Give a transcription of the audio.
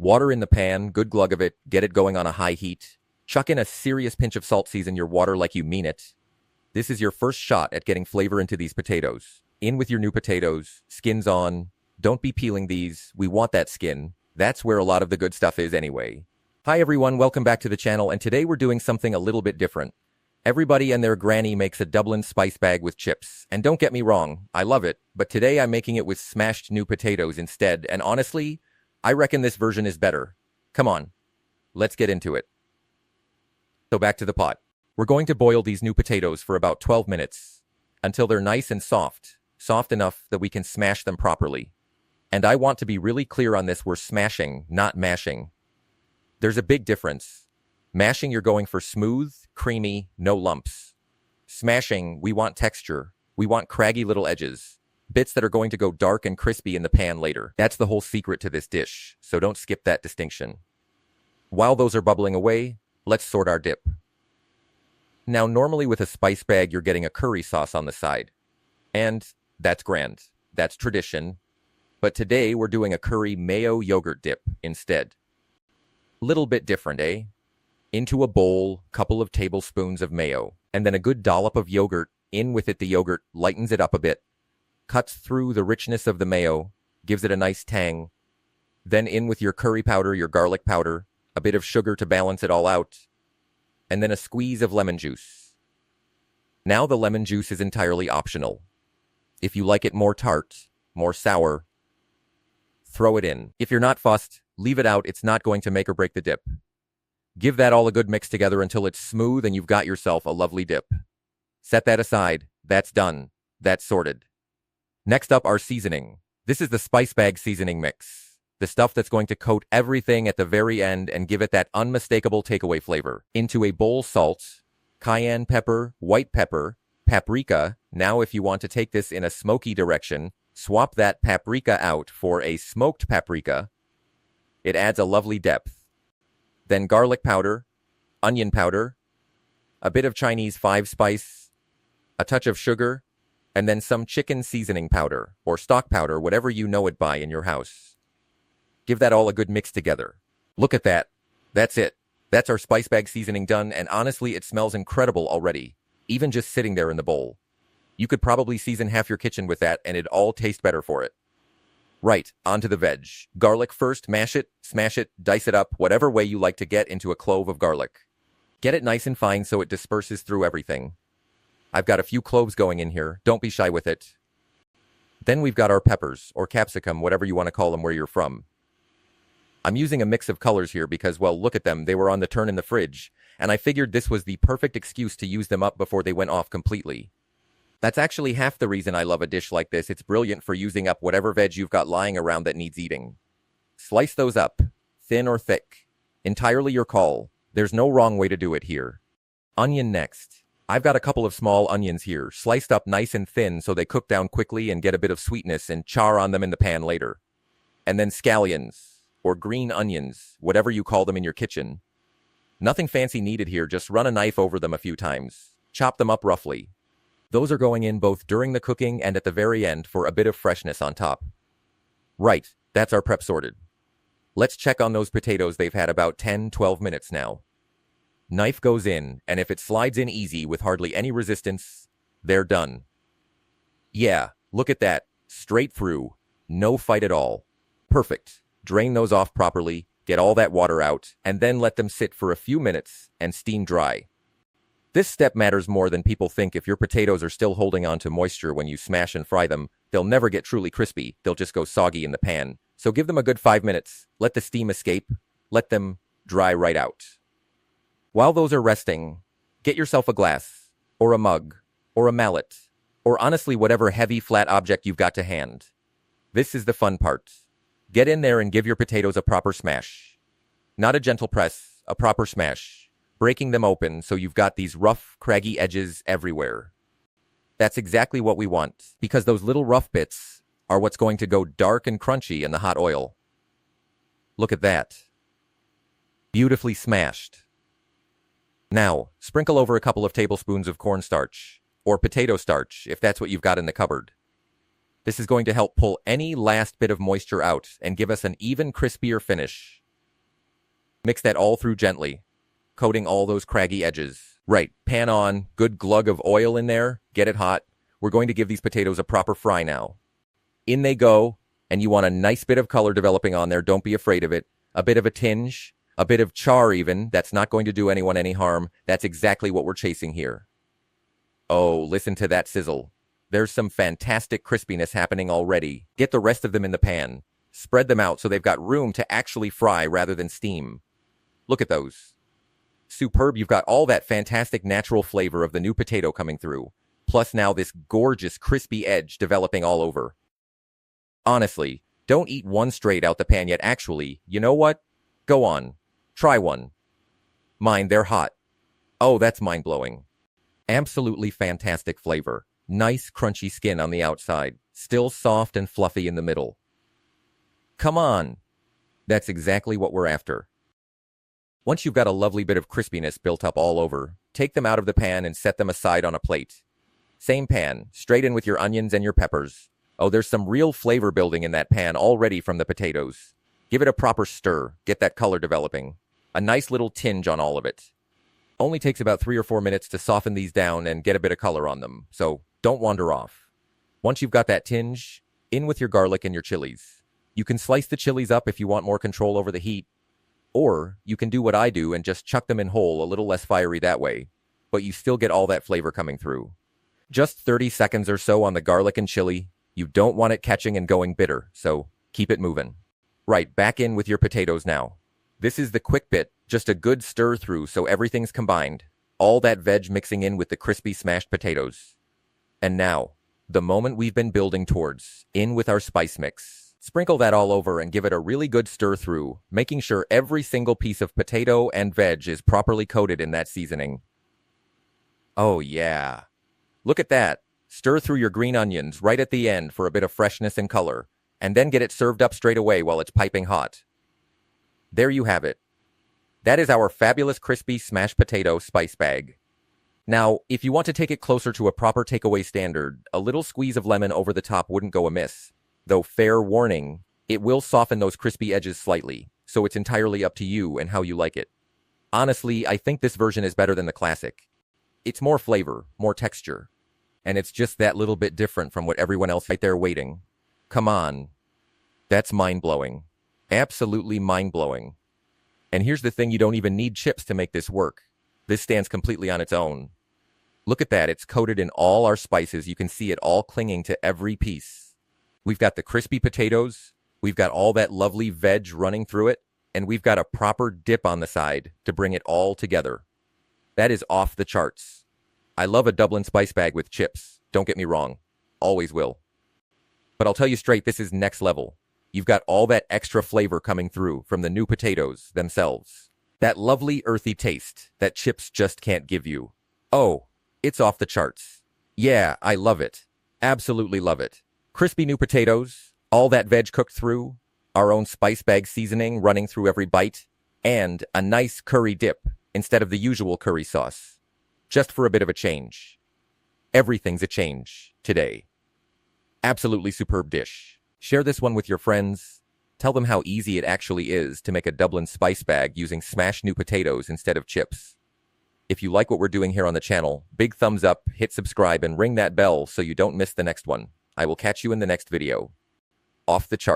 Water in the pan, good glug of it, get it going on a high heat. Chuck in a serious pinch of salt, season your water like you mean it. This is your first shot at getting flavor into these potatoes. In with your new potatoes, skins on. Don't be peeling these, we want that skin. That's where a lot of the good stuff is anyway. Hi everyone, welcome back to the channel, and today we're doing something a little bit different. Everybody and their granny makes a Dublin spice bag with chips. And don't get me wrong, I love it, but today I'm making it with smashed new potatoes instead, and honestly, I reckon this version is better. Come on, let's get into it. So back to the pot. We're going to boil these new potatoes for about 12 minutes, until they're nice and soft enough that we can smash them properly. And I want to be really clear on this, we're smashing, not mashing. There's a big difference. Mashing, you're going for smooth, creamy, no lumps. Smashing, we want texture. We want craggy little edges. Bits that are going to go dark and crispy in the pan later. That's the whole secret to this dish, so don't skip that distinction. While those are bubbling away, let's sort our dip. Now, normally with a spice bag, you're getting a curry sauce on the side. And that's grand. That's tradition. But today, we're doing a curry mayo yogurt dip instead. Little bit different, eh? Into a bowl, couple of tablespoons of mayo, and then a good dollop of yogurt. In with it, the yogurt lightens it up a bit, cuts through the richness of the mayo, gives it a nice tang. Then in with your curry powder, your garlic powder, a bit of sugar to balance it all out, and then a squeeze of lemon juice. Now the lemon juice is entirely optional. If you like it more tart, more sour, throw it in. If you're not fussed, leave it out, it's not going to make or break the dip. Give that all a good mix together until it's smooth and you've got yourself a lovely dip. Set that aside. That's done. That's sorted. Next up, our seasoning. This is the spice bag seasoning mix. The stuff that's going to coat everything at the very end and give it that unmistakable takeaway flavor. Into a bowl, salt, cayenne pepper, white pepper, paprika. Now if you want to take this in a smoky direction, swap that paprika out for a smoked paprika. It adds a lovely depth. Then garlic powder, onion powder, a bit of Chinese 5-spice, a touch of sugar, and then some chicken seasoning powder, or stock powder, whatever you know it by in your house. Give that all a good mix together. Look at that. That's it. That's our spice bag seasoning done, and honestly, it smells incredible already, even just sitting there in the bowl. You could probably season half your kitchen with that, and it'd all taste better for it. Right, onto the veg. Garlic first, mash it, smash it, dice it up, whatever way you like to get into a clove of garlic. Get it nice and fine so it disperses through everything. I've got a few cloves going in here, don't be shy with it. Then we've got our peppers, or capsicum, whatever you want to call them where you're from. I'm using a mix of colors here because, well, look at them, they were on the turn in the fridge, and I figured this was the perfect excuse to use them up before they went off completely. That's actually half the reason I love a dish like this. It's brilliant for using up whatever veg you've got lying around that needs eating. Slice those up, thin or thick. Entirely your call. There's no wrong way to do it here. Onion next. I've got a couple of small onions here, sliced up nice and thin so they cook down quickly and get a bit of sweetness and char on them in the pan later. And then scallions, or green onions, whatever you call them in your kitchen. Nothing fancy needed here, just run a knife over them a few times. Chop them up roughly. Those are going in both during the cooking and at the very end for a bit of freshness on top. Right, that's our prep sorted. Let's check on those potatoes. They've had about 10-12 minutes now. Knife goes in, and if it slides in easy with hardly any resistance, they're done. Yeah, look at that. Straight through. No fight at all. Perfect. Drain those off properly, get all that water out, and then let them sit for a few minutes and steam dry. This step matters more than people think. If your potatoes are still holding on to moisture when you smash and fry them, they'll never get truly crispy, they'll just go soggy in the pan. So give them a good 5 minutes, let the steam escape, let them dry right out. While those are resting, get yourself a glass, or a mug, or a mallet, or honestly whatever heavy flat object you've got to hand. This is the fun part. Get in there and give your potatoes a proper smash. Not a gentle press, a proper smash. Breaking them open so you've got these rough, craggy edges everywhere. That's exactly what we want, because those little rough bits are what's going to go dark and crunchy in the hot oil. Look at that. Beautifully smashed. Now, sprinkle over a couple of tablespoons of cornstarch, or potato starch if that's what you've got in the cupboard. This is going to help pull any last bit of moisture out and give us an even crispier finish. Mix that all through gently, coating all those craggy edges. Right, pan on, good glug of oil in there, get it hot. We're going to give these potatoes a proper fry now. In they go, and you want a nice bit of color developing on there, don't be afraid of it. A bit of a tinge, a bit of char even, that's not going to do anyone any harm. That's exactly what we're chasing here. Oh, listen to that sizzle. There's some fantastic crispiness happening already. Get the rest of them in the pan. Spread them out so they've got room to actually fry rather than steam. Look at those. Superb, you've got all that fantastic natural flavor of the new potato coming through. Plus now this gorgeous crispy edge developing all over. Honestly, don't eat one straight out the pan yet. Actually, you know what? Go on. Try one. Mine, they're hot. Oh, that's mind-blowing. Absolutely fantastic flavor. Nice crunchy skin on the outside. Still soft and fluffy in the middle. Come on. That's exactly what we're after. Once you've got a lovely bit of crispiness built up all over, take them out of the pan and set them aside on a plate. Same pan, straight in with your onions and your peppers. Oh, there's some real flavor building in that pan already from the potatoes. Give it a proper stir, get that color developing. A nice little tinge on all of it. Only takes about 3 or 4 minutes to soften these down and get a bit of color on them, so don't wander off. Once you've got that tinge, in with your garlic and your chilies. You can slice the chilies up if you want more control over the heat, or you can do what I do and just chuck them in whole, a little less fiery that way, but you still get all that flavor coming through. Just 30 seconds or so on the garlic and chili. You don't want it catching and going bitter, so keep it moving. Right, back in with your potatoes now. This is the quick bit, just a good stir through so everything's combined. All that veg mixing in with the crispy smashed potatoes. And now, the moment we've been building towards, in with our spice mix. Sprinkle that all over and give it a really good stir through, making sure every single piece of potato and veg is properly coated in that seasoning. Oh yeah. Look at that. Stir through your green onions right at the end for a bit of freshness and color, and then get it served up straight away while it's piping hot. There you have it. That is our fabulous crispy smashed potato spice bag. Now, if you want to take it closer to a proper takeaway standard, a little squeeze of lemon over the top wouldn't go amiss. Though fair warning, it will soften those crispy edges slightly, so it's entirely up to you and how you like it. Honestly, I think this version is better than the classic. It's more flavor, more texture, and it's just that little bit different from what everyone else right there waiting. Come on. That's mind-blowing. Absolutely mind-blowing. And here's the thing, you don't even need chips to make this work. This stands completely on its own. Look at that, it's coated in all our spices. You can see it all clinging to every piece. We've got the crispy potatoes, we've got all that lovely veg running through it, and we've got a proper dip on the side to bring it all together. That is off the charts. I love a Dublin spice bag with chips, don't get me wrong. Always will. But I'll tell you straight, this is next level. You've got all that extra flavor coming through from the new potatoes themselves. That lovely earthy taste that chips just can't give you. Oh, it's off the charts. Yeah, I love it. Absolutely love it. Crispy new potatoes, all that veg cooked through, our own spice bag seasoning running through every bite, and a nice curry dip instead of the usual curry sauce. Just for a bit of a change. Everything's a change today. Absolutely superb dish. Share this one with your friends. Tell them how easy it actually is to make a Dublin spice bag using smashed new potatoes instead of chips. If you like what we're doing here on the channel, big thumbs up, hit subscribe, and ring that bell so you don't miss the next one. I will catch you in the next video. Off the chart.